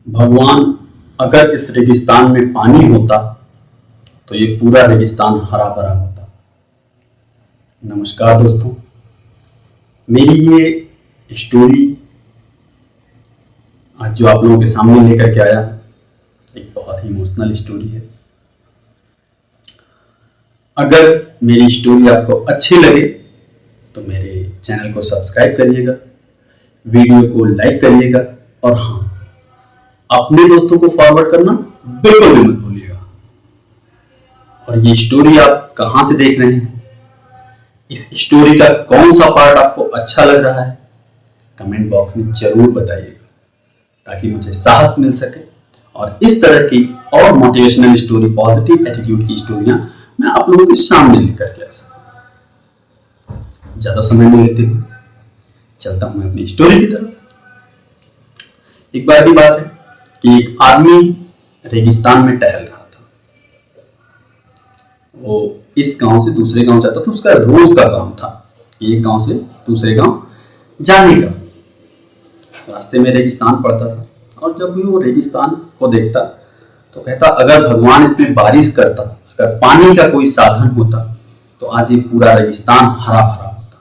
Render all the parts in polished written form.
भगवान, अगर इस रेगिस्तान में पानी होता तो ये पूरा रेगिस्तान हरा भरा होता। नमस्कार दोस्तों, मेरी ये स्टोरी आज जो आप लोगों के सामने लेकर के आया एक बहुत ही इमोशनल स्टोरी है। अगर मेरी स्टोरी आपको अच्छी लगे तो मेरे चैनल को सब्सक्राइब करिएगा, वीडियो को लाइक करिएगा और हाँ, अपने दोस्तों को फॉरवर्ड करना बिल्कुल भी मत भूलिएगा। और ये स्टोरी आप कहां से देख रहे हैं, इस स्टोरी का कौन सा पार्ट आपको अच्छा लग रहा है, कमेंट बॉक्स में जरूर बताइएगा ताकि मुझे साहस मिल सके और इस तरह की और मोटिवेशनल स्टोरी, पॉजिटिव एटीट्यूड की स्टोरियां मैं आप लोगों के सामने लेकर के आ सकूं। ज्यादा समय नहीं लेते हुए चलता हूं मैं अपनी स्टोरी की तरफ। एक बार की बात है कि एक आदमी रेगिस्तान में टहल रहा था। वो इस गांव से दूसरे गांव जाता था, उसका रोज का काम था एक गांव से दूसरे गांव जाने का। रास्ते में रेगिस्तान पड़ता था और जब भी वो रेगिस्तान को देखता तो कहता, अगर भगवान इसमें बारिश करता, अगर पानी का कोई साधन होता तो आज ये पूरा रेगिस्तान हरा भरा होता।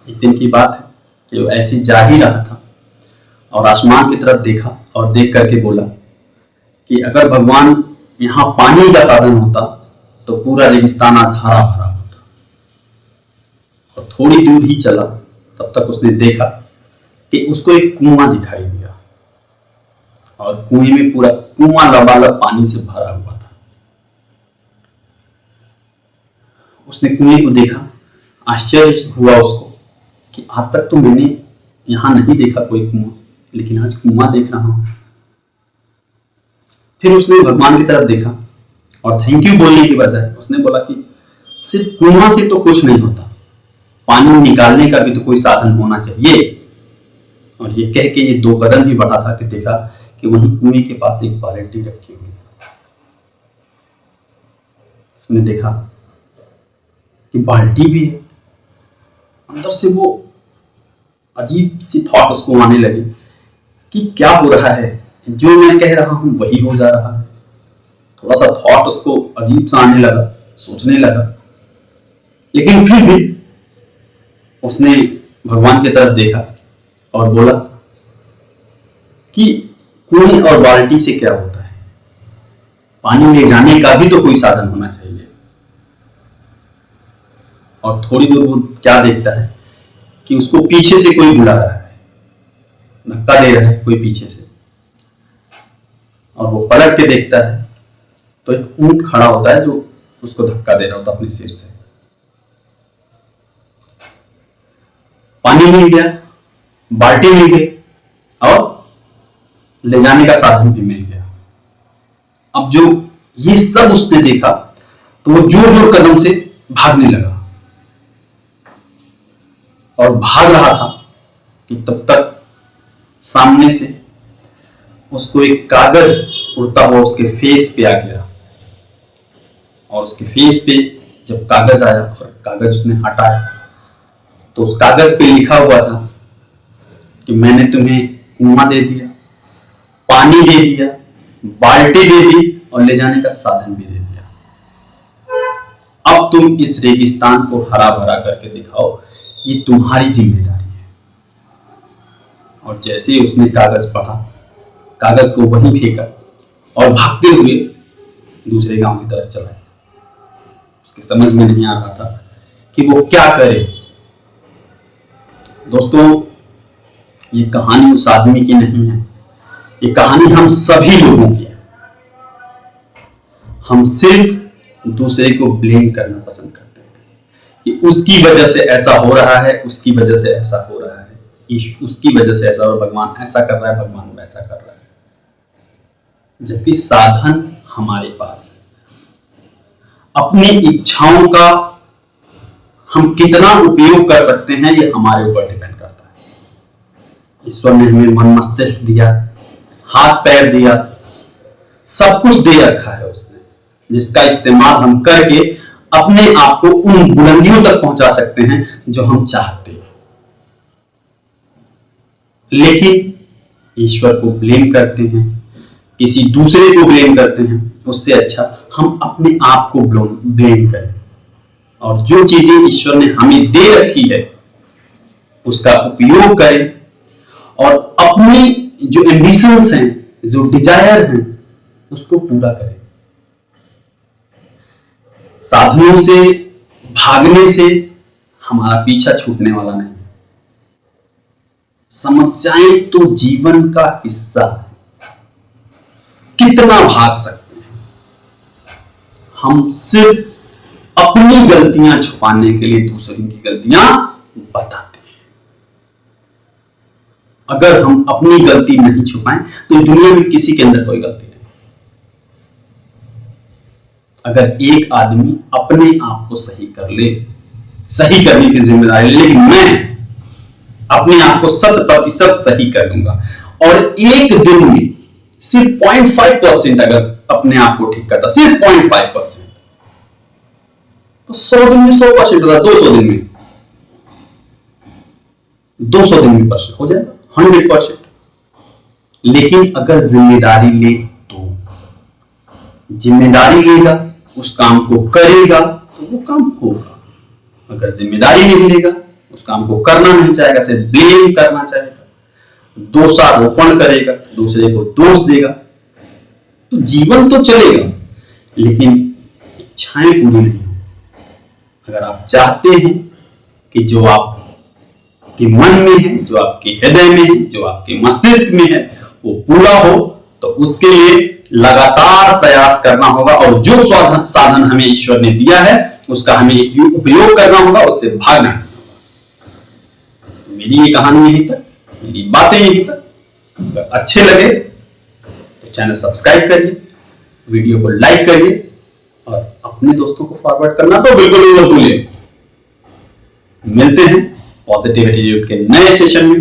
एक दिन की बात है कि वो ऐसी जा ही रहा था और आसमान की तरफ देखा और देख करके बोला कि अगर भगवान यहाँ पानी का साधन होता तो पूरा रेगिस्तान आज हरा भरा होता। और थोड़ी दूर ही चला तब तक उसने देखा कि उसको एक कुआं दिखाई दिया और कुएं में पूरा कुआं लबालब पानी से भरा हुआ था। उसने कुएं को देखा, आश्चर्य हुआ उसको कि आज तक तो मैंने यहां नहीं देखा कोई कुआं, लेकिन आज कुआं देख रहा हूं। फिर उसने भगवान की तरफ देखा और थैंक यू बोलने की बजाय उसने बोला कि सिर्फ कुआं से तो कुछ नहीं होता, पानी निकालने का भी तो कोई साधन होना चाहिए। और ये कह के ये 2 कदम ही बढ़ा था कि देखा कि वहीं कुएं के पास एक बाल्टी रखी हुई है। उसने देखा कि बाल्टी भी है। अंदर से वो अजीब सी थॉट उसको आने लगी कि क्या हो रहा है, जो मैं कह रहा हूं वही हो जा रहा है। थोड़ा सा थॉट उसको अजीब सा आने लगा, सोचने लगा, लेकिन फिर भी उसने भगवान की तरफ देखा और बोला कि कुएं और बाल्टी से क्या होता है, पानी ले जाने का भी तो कोई साधन होना चाहिए। और थोड़ी दूर वो क्या देखता है कि उसको पीछे से कोई बुला रहा है, धक्का दे रहा है कोई पीछे से। और वो पलट के देखता है तो एक ऊंट खड़ा होता है जो उसको धक्का दे रहा होता अपने सिर से। पानी मिल गया, बाल्टी मिल गई और ले जाने का साधन भी मिल गया। अब जो ये सब उसने देखा तो वो जोर जोर कदम से भागने लगा और भाग रहा था कि तब तक सामने से उसको एक कागज उड़ता हुआ उसके फेस पे आ गया। और उसके फेस पे जब कागज आया और कागज उसने हटाया तो उस कागज पे लिखा हुआ था कि मैंने तुम्हें कुआं दे दिया, पानी दे दिया, बाल्टी दे दी और ले जाने का साधन भी दे दिया। अब तुम इस रेगिस्तान को हरा भरा करके दिखाओ, ये तुम्हारी जिम्मेदारी है। और जैसे ही उसने कागज पढ़ा, कागज को वहीं फेंका और भागते हुए दूसरे गांव की तरफ चला। उसके समझ में नहीं आ रहा था कि वो क्या करे। दोस्तों, ये कहानी उस आदमी की नहीं है, ये कहानी हम सभी लोगों की है। हम सिर्फ दूसरे को ब्लेम करना पसंद करते हैं कि उसकी वजह से ऐसा हो रहा है, उसकी वजह से ऐसा हो रहा है, उसकी वजह से ऐसा, और भगवान ऐसा कर रहा है, भगवान वैसा कर रहा है। जबकि साधन हमारे पास है। अपनी इच्छाओं का हम कितना उपयोग कर सकते हैं ये हमारे ऊपर डिपेंड करता है। ईश्वर ने हमें मन मस्तिष्क दिया, हाथ पैर दिया, सब कुछ दे रखा है उसने, जिसका इस्तेमाल हम करके अपने आप को उन बुलंदियों तक पहुंचा सकते हैं जो हम चाहते हैं। लेकिन ईश्वर को ब्लेम करते हैं, किसी दूसरे को ब्लेम करते हैं, उससे अच्छा हम अपने आप को ब्लेम करें और जो चीजें ईश्वर ने हमें दे रखी है उसका उपयोग करें और अपनी जो एम्बिशंस हैं, जो डिजायर हैं, उसको पूरा करें। साधनों से भागने से हमारा पीछा छूटने वाला नहीं। समस्याएं तो जीवन का हिस्सा है, कितना भाग सकते हैं। हम सिर्फ अपनी गलतियां छुपाने के लिए दूसरों की गलतियां बताते हैं। अगर हम अपनी गलती नहीं छुपाएं तो दुनिया में किसी के अंदर कोई गलती नहीं। अगर एक आदमी अपने आप को सही कर ले, सही करने की जिम्मेदारी ले, लेकिन मैं अपने आप को 100% सही कर लूंगा और एक दिन में सिर्फ 0.5% अगर अपने आप को ठीक करता, सिर्फ 0.5%, तो 100 दिन में 100% होगा, 200 दिन में 200 दिन में परसेंट हो जाएगा, 100%। लेकिन अगर जिम्मेदारी ले तो जिम्मेदारी लेगा, उस काम को करेगा तो वो काम होगा। अगर जिम्मेदारी नहीं लेगा, उस काम को करना नहीं चाहेगा, सिर्फ ब्लेम करना चाहेगा, दोषारोपण करेगा, दूसरे को दोष देगा, तो जीवन तो चलेगा लेकिन इच्छाएं पूरी नहीं होंगी। अगर आप चाहते हैं कि जो आपके मन में है, जो आपके हृदय में है, जो आपके मस्तिष्क में है वो पूरा हो, तो उसके लिए लगातार प्रयास करना होगा और जो साधन हमें ईश्वर ने दिया है उसका हमें उपयोग करना होगा, उससे भागना होगा। मेरी ये कहानी यहीं तक, मेरी बातें यहीं तक। अगर अच्छे लगे तो चैनल सब्सक्राइब करिए, वीडियो को लाइक करिए और अपने दोस्तों को फॉरवर्ड करना तो बिल्कुल मत भूलिए। मिलते हैं पॉजिटिव एटीट्यूड के नए सेशन में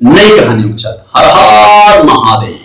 नई कहानियों के साथ। हर हर महादेव।